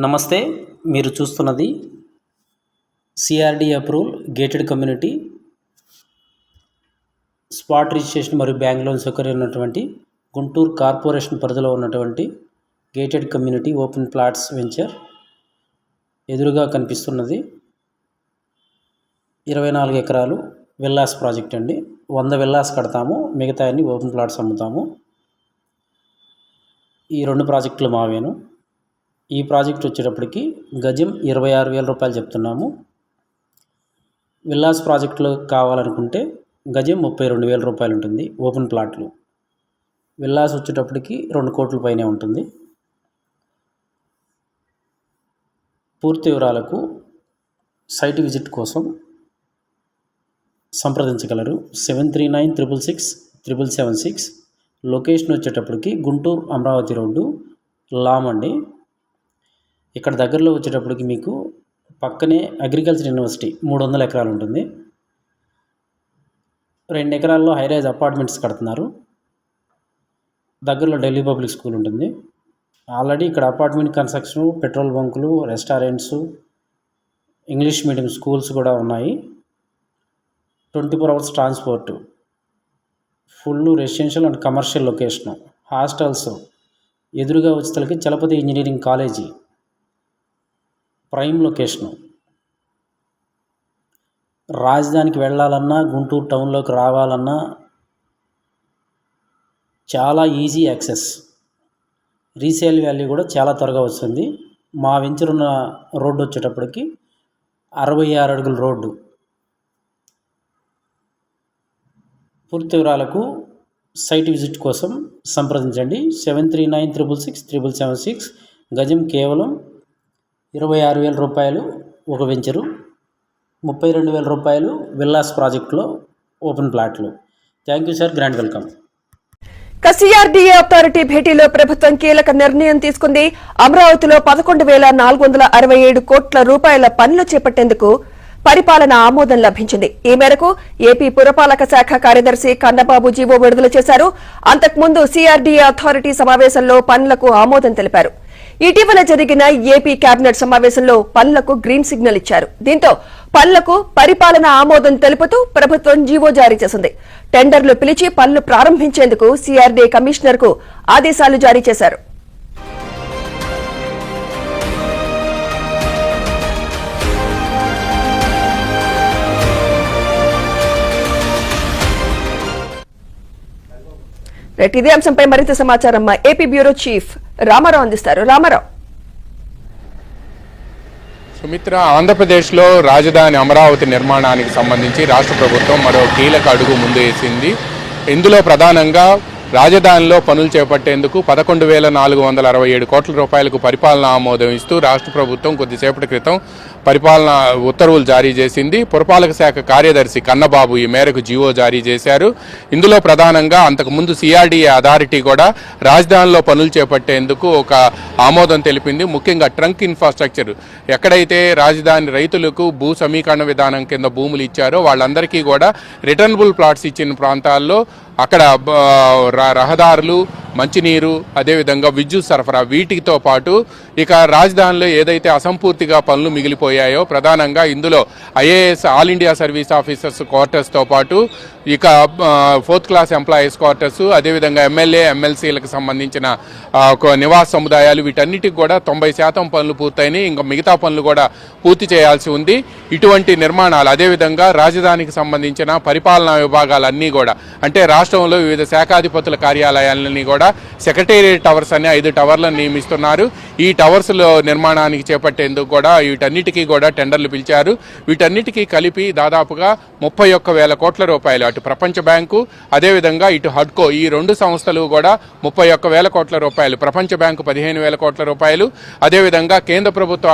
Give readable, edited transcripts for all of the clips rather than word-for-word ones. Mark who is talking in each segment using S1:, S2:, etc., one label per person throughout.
S1: నమస్తే, మీరు చూస్తున్నది CRD approval gated community spot registration మరియు బ్యాంక్ లోన్ సౌకర్యం ఉన్నటువంటి గుంటూరు కార్పొరేషన్ పరిధిలో ఉన్నటువంటి gated community open plots venture. ఎదురుగా కనిపిస్తున్నది 24 ఎకరాలు విల్లాస్ ప్రాజెక్ట్ అండి. 100 విల్లాస్ కడతాము, మిగతా అన్ని ఓపెన్ ప్లాట్స్ అమ్ముతాము. ఈ 2 ప్రాజెక్టులు మావేను. ఈ ప్రాజెక్ట్ వచ్చేటప్పటికి గజం 26,000 రూపాయలు చెప్తున్నాము. విల్లాస్ ప్రాజెక్టులో కావాలనుకుంటే గజం 32,000 రూపాయలు ఉంటుంది. ఓపెన్ ప్లాట్లు విల్లాస్ వచ్చేటప్పటికి 2 కోట్ల పైనే ఉంటుంది. పూర్తి వివరాలకు సైట్ విజిట్ కోసం సంప్రదించగలరు. 7396667776. లొకేషన్ వచ్చేటప్పటికి గుంటూరు అమరావతి రోడ్డు లామ్ అండి. ఇక్కడ దగ్గరలో వచ్చేటప్పటికి మీకు పక్కనే అగ్రికల్చర్ యూనివర్సిటీ 300 ఎకరాలు ఉంటుంది. 2 ఎకరాల్లో హైరైజ్ అపార్ట్మెంట్స్ కడుతున్నారు. దగ్గరలో ఢిల్లీ పబ్లిక్ స్కూల్ ఉంటుంది. ఆల్రెడీ ఇక్కడ అపార్ట్మెంట్ కన్స్ట్రక్షన్, పెట్రోల్ బంకులు, రెస్టారెంట్స్, ఇంగ్లీష్ మీడియం స్కూల్స్ కూడా ఉన్నాయి. 24 hours transport, full residential and commercial location, hostels, ఎదురుగా వచ్చేసరికి Chalapathi engineering college, prime location. రాజధానికి వెళ్ళాలన్నా, గుంటూరు టౌన్లోకి రావాలన్నా చాలా ఈజీ యాక్సెస్. రీసేల్ వాల్యూ కూడా చాలా త్వరగా వస్తుంది. మా వెంచర్ ఉన్న రోడ్డు వచ్చేటప్పటికి 66 అడుగుల రోడ్డు. పూర్తి వివరాలకు సైట్ విజిట్ కోసం సంప్రదించండి. 7396667776. గజం కేవలం 26,000 రూపాయలు ఒక వెంచరు, 32,000 రూపాయలు విల్లాస్ ప్రాజెక్టులో ఓపెన్ ప్లాట్లు. Thank you sir, grand welcome.
S2: CRDA authority భేటీలో ప్రభుత్వం కీలక నిర్ణయం తీసుకుంది. అమరావతిలో 11,467 కోట్ల రూపాయల పనులు చేపట్టేందుకు పరిపాలన ఆమోదం లభించింది. ఈ మేరకు ఏపీ పురపాలక శాఖ కార్యదర్శి కన్నబాబు జీవో విడుదల చేశారు. అంతకుముందు సిఆర్డీఏ అథారిటీ సమావేశంలో పనులకు ఆమోదం తెలిపారు. ఇటీవల జరిగిన ఏపీ కేబినెట్ సమావేశంలో పనులకు గ్రీన్ సిగ్నల్ ఇచ్చారు. దీంతో పనులకు పరిపాలన ఆమోదం తెలుపుతూ ప్రభుత్వం జీవో జారీ చేసింది. టెండర్లు పిలిచి పనులు ప్రారంభించేందుకు సిఆర్డీఏ కమిషనర్ కు ఆదేశాలు జారీ చేశారు. ఇదే అంశంపై మరింత సమాచారం మా ఏపీ బ్యూరో చీఫ్ రామారావు అందిస్తారు. రామారావు.
S3: సుమిత్ర, ఆంధ్రప్రదేశ్లో రాజధాని అమరావతి నిర్మాణానికి సంబంధించి రాష్ట్ర ప్రభుత్వం మరో కీలక అడుగు ముందు వేసింది. ఇందులో ప్రధానంగా రాజధానిలో పనులు చేపట్టేందుకు 11,467 కోట్ల రూపాయలకు పరిపాలన ఆమోదం ఇస్తూ రాష్ట్ర ప్రభుత్వం కొద్దిసేపటి క్రితం పరిపాలన ఉత్తర్వులు జారీ చేసింది. పురపాలక శాఖ కార్యదర్శి కన్నబాబు ఈ మేరకు జీవో జారీ చేశారు. ఇందులో ప్రధానంగా అంతకుముందు సిఆర్డీఏ అథారిటీ కూడా రాజధానిలో పనులు చేపట్టేందుకు ఒక ఆమోదం తెలిపింది. ముఖ్యంగా ట్రంక్ ఇన్ఫ్రాస్ట్రక్చర్, ఎక్కడైతే రాజధాని రైతులకు భూ సమీకరణ విధానం కింద భూములు ఇచ్చారో వాళ్ళందరికీ కూడా రిటర్నబుల్ ప్లాట్స్ ఇచ్చిన ప్రాంతాల్లో అక్కడ రహదారులు, మంచినీరు, అదేవిధంగా విద్యుత్ సరఫరా, వీటితో పాటు ఇక రాజధానిలో ఏదైతే అసంపూర్తిగా పనులు మిగిలిపోయాయో ప్రధానంగా ఇందులో IAS all India service officers క్వార్టర్స్తో పాటు ఇక 4th క్లాస్ ఎంప్లాయీస్ క్వార్టర్స్, అదేవిధంగా ఎమ్మెల్యే ఎమ్మెల్సీలకు సంబంధించిన నివాస సముదాయాలు, వీటన్నిటికి కూడా 90% పనులు పూర్తయినాయి. ఇంకా మిగతా పనులు కూడా పూర్తి చేయాల్సి ఉంది. ఇటువంటి నిర్మాణాలు, అదేవిధంగా రాజధానికి సంబంధించిన పరిపాలనా విభాగాలన్నీ కూడా, అంటే రాష్ట్రంలో వివిధ శాఖాధిపతుల కార్యాలయాలన్నీ కూడా సెక్రటేరియట్ టవర్స్ అనే 5 టవర్లను నియమిస్తున్నారు. ఈ టవర్స్లో నిర్మాణానికి చేపట్టేందుకు కూడా వీటన్నిటికీ కూడా టెండర్లు పిలిచారు. వీటన్నిటికీ కలిపి దాదాపుగా 31,000 కోట్ల రూపాయలు, అటు ప్రపంచ బ్యాంకు అదేవిధంగా ఇటు హడ్కో, ఈ 2 సంస్థలు కూడా 31,000 కోట్ల రూపాయలు, ప్రపంచ బ్యాంకు 15,000 కోట్ల రూపాయలు, అదేవిధంగా కేంద్ర ప్రభుత్వ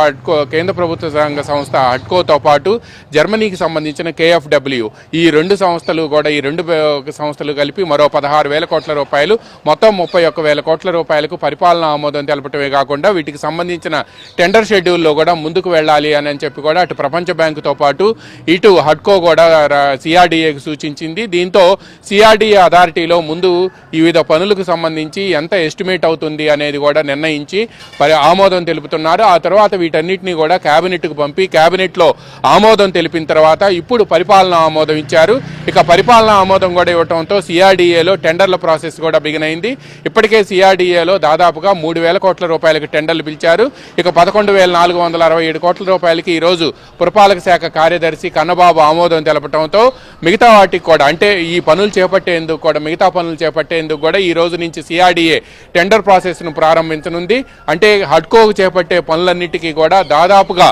S3: రంగ సంస్థ హడ్కోతో పాటు జర్మనీకి సంబంధించిన KfW, ఈ 2 సంస్థలు కూడా, ఈ 2 సంస్థలు కలిపి మరో 16,000 కోట్ల రూపాయలు, మొత్తం 31,000 కోట్ల రూపాయలకు పరిపాలనా ఆమోదం తెలపటమే కాకుండా వీటికి సంబంధించిన టెండర్ షెడ్యూల్లో కూడా ముందుకు వెళ్ళాలి అని చెప్పి కూడా అటు ప్రపంచ బ్యాంకుతో పాటు ఇటు హడ్కో కూడా సిఆర్డీఏకి సూచించింది. దీంతో సిఆర్డీఏ అథారిటీలో ముందు వివిధ పనులకు సంబంధించి ఎంత ఎస్టిమేట్ అవుతుంది అనేది కూడా నిర్ణయించి ఆమోదం తెలుపుతున్నారు. ఆ తర్వాత వీటన్నిటిని కూడా క్యాబినెట్కు పంపి క్యాబినెట్లో ఆమోదం తెలిపిన తర్వాత ఇప్పుడు పరిపాలనా ఆమోదం ఇచ్చారు. ఇక పరిపాలనా ఆమోదం కూడా ఇవ్వడంతో సిఆర్డీఏలో టెండర్ల ప్రాసెస్ కూడా బిగినైంది. ఇప్పటికే సిఆర్డీఏలో దాదాపుగా 3,000 కోట్ల రూపాయలకు టెండర్లు పిలిచారు. ఇక 11,467 కోట్ల రూపాయలకి ఈరోజు పురపాలక శాఖ కార్యదర్శి కన్నబాబు ఆమోదం తెలపడంతో మిగతా వాటికి కూడా అంటే ఈ పనులు చేపట్టేందుకు కూడా మిగతా పనులు చేపట్టేందుకు కూడా ఈ రోజు నుంచి సిఆర్డీఏ టెండర్ ప్రాసెస్ను ప్రారంభించనుంది. అంటే హడ్కోకు చేపట్టే పనులన్నిటికీ కూడా దాదాపుగా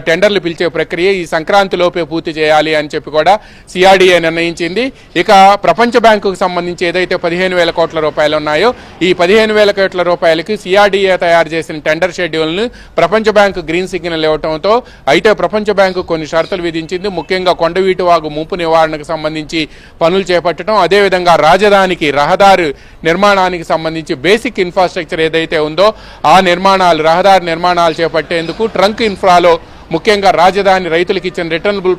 S3: టెండర్లు పిలిచే ప్రక్రియ ఈ సంక్రాంతిలోపే పూర్తి చేయాలి అని చెప్పి కూడా సిఆర్డీఏ నిర్ణయించింది. ఇక ప్రపంచ బ్యాంకుకు సంబంధించి ఏదైతే 15,000 కోట్ల రూపాయలు ఉన్నాయో ఈ 15,000 కోట్ల రూపాయలకి సిఆర్డీఏ తయారు చేసిన టెండర్ షెడ్యూల్ను ప్రపంచ బ్యాంకు గ్రీన్ సిగ్నల్ ఇవ్వడంతో అయితే ప్రపంచ బ్యాంకు కొన్ని షరతులు విధించింది. ముఖ్యంగా కొండవీటి వాగు ముంపు నివారణకు సంబంధించి పనులు చేపట్టడం, అదేవిధంగా రాజధానికి రహదారి నిర్మాణానికి సంబంధించి బేసిక్ ఇన్ఫ్రాస్ట్రక్చర్ ఏదైతే ఉందో ఆ నిర్మాణాలు రహదారి నిర్మాణాలు చేపట్టేందుకు ట్రంక్ ఇన్ఫ్రాలో ముఖ్యంగా రాజధాని రైతులకు ఇచ్చిన రిటర్నబుల్